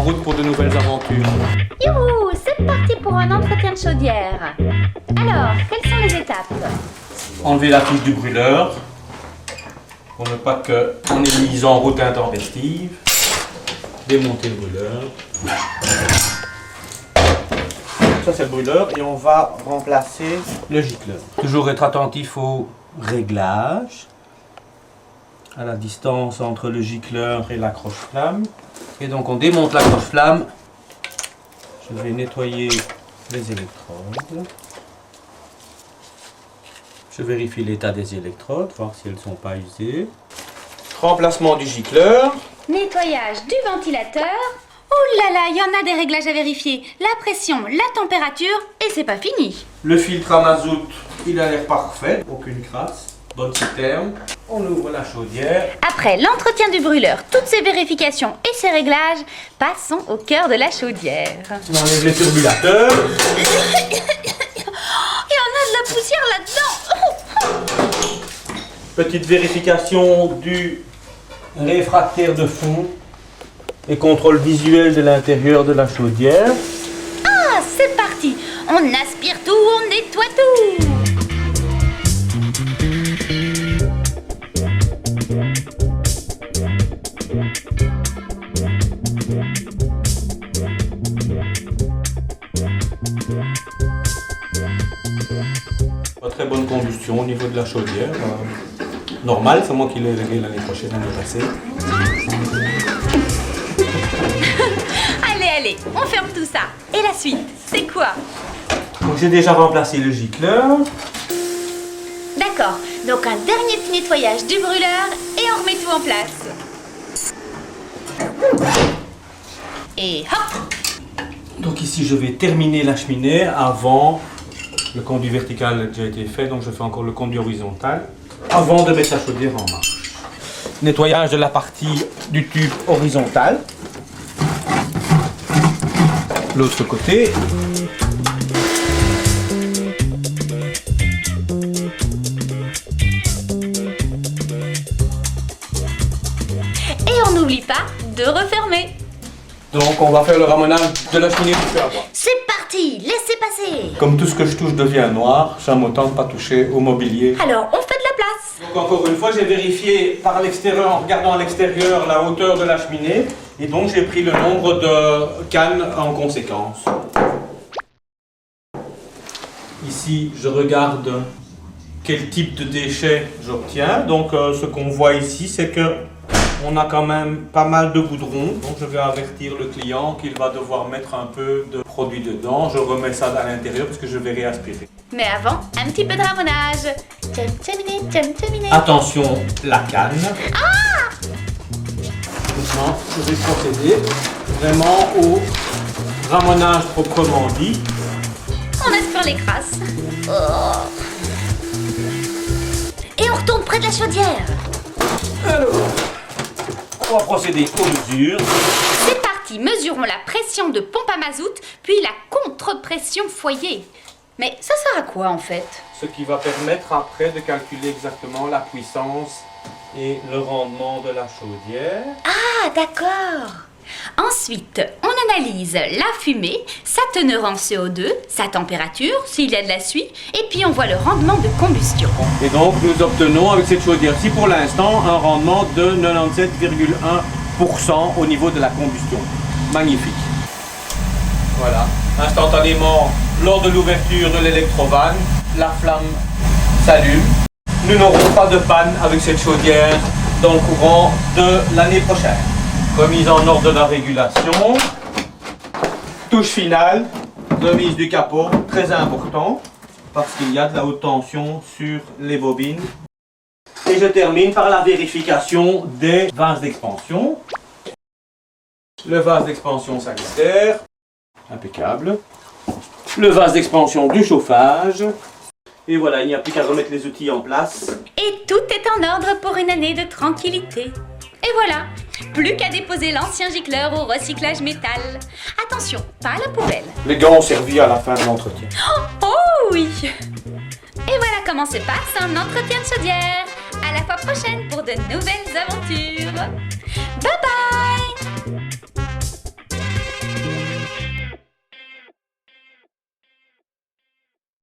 En route pour de nouvelles aventures. Youhou, c'est parti pour un entretien de chaudière. Alors, quelles sont les étapes? Enlever la fiche du brûleur pour ne pas qu'on ait mis en route intempestive. Démonter le brûleur. Ça c'est le brûleur et on va remplacer le gicleur. Toujours être attentif au réglage, à la distance entre le gicleur et l'accroche-flamme. Et donc on démonte l'accroche-flamme. Je vais nettoyer les électrodes. Je vérifie l'état des électrodes, voir si elles ne sont pas usées. Remplacement du gicleur. Nettoyage du ventilateur. Oh là là, il y en a des réglages à vérifier. La pression, la température, et c'est pas fini. Le filtre à mazout, il a l'air parfait, aucune crasse. Bonne citerne. On ouvre la chaudière. Après l'entretien du brûleur, toutes ces vérifications et ces réglages, passons au cœur de la chaudière. On enlève les turbulateurs. Il y en a de la poussière là-dedans. Petite vérification du réfractaire de fond et contrôle visuel de l'intérieur de la chaudière. Ah, c'est parti. On aspire tout, on nettoie tout. Pas très bonne combustion au niveau de la chaudière. Normal, c'est moi qui l'ai réglé l'année prochaine, l'année passée. Allez, on ferme tout ça. Et la suite, c'est quoi? Donc j'ai déjà remplacé le gicleur. D'accord, donc un dernier petit nettoyage du brûleur et on remet tout en place. Et hop! Donc ici je vais terminer la cheminée avant. Le conduit vertical a déjà été fait, donc je fais encore le conduit horizontal avant de mettre la chaudière en marche. Nettoyage de la partie du tube horizontal. L'autre côté. Et on n'oublie pas de refermer. Donc on va faire le ramonage de la cheminée du feu à bois. C'est parti, laissez passer. Comme tout ce que je touche devient noir, j'aime autant ne pas toucher au mobilier. Alors, on fait de la place. Donc encore une fois, j'ai vérifié par l'extérieur, en regardant à l'extérieur, la hauteur de la cheminée. Et donc j'ai pris le nombre de cannes en conséquence. Ici, je regarde quel type de déchets j'obtiens. Donc ce qu'on voit ici, c'est que on a quand même pas mal de goudron. Donc je vais avertir le client qu'il va devoir mettre un peu de produit dedans. Je remets ça à l'intérieur parce que je vais réaspirer. Mais avant, un petit peu de ramonage. Tcham-tchaminé. Attention, la canne. Maintenant, je vais procéder vraiment au ramonage proprement dit. On aspire les crasses. Oh. Et on retourne près de la chaudière. Alors, on va procéder aux mesures. C'est parti, mesurons la pression de pompe à mazout, puis la contre-pression foyer. Mais ça sert à quoi en fait? Ce qui va permettre après de calculer exactement la puissance et le rendement de la chaudière. Ah, d'accord. Ensuite, on analyse la fumée, sa teneur en CO2, sa température, s'il y a de la suie, et puis on voit le rendement de combustion. Et donc nous obtenons avec cette chaudière-ci pour l'instant un rendement de 97,1% au niveau de la combustion. Magnifique. Voilà. Instantanément, lors de l'ouverture de l'électrovanne, la flamme s'allume. Nous n'aurons pas de panne avec cette chaudière dans le courant de l'année prochaine. Remise en ordre de la régulation. Touche finale, remise du capot, très important, parce qu'il y a de la haute tension sur les bobines. Et je termine par la vérification des vases d'expansion. Le vase d'expansion sanitaire, impeccable. Le vase d'expansion du chauffage. Et voilà, il n'y a plus qu'à remettre les outils en place. Et tout est en ordre pour une année de tranquillité. Et voilà, plus qu'à déposer l'ancien gicleur au recyclage métal. Attention, pas à la poubelle. Les gants ont servi à la fin de l'entretien. Oh oui! Et voilà comment se passe un entretien de chaudière. À la fois prochaine pour de nouvelles aventures.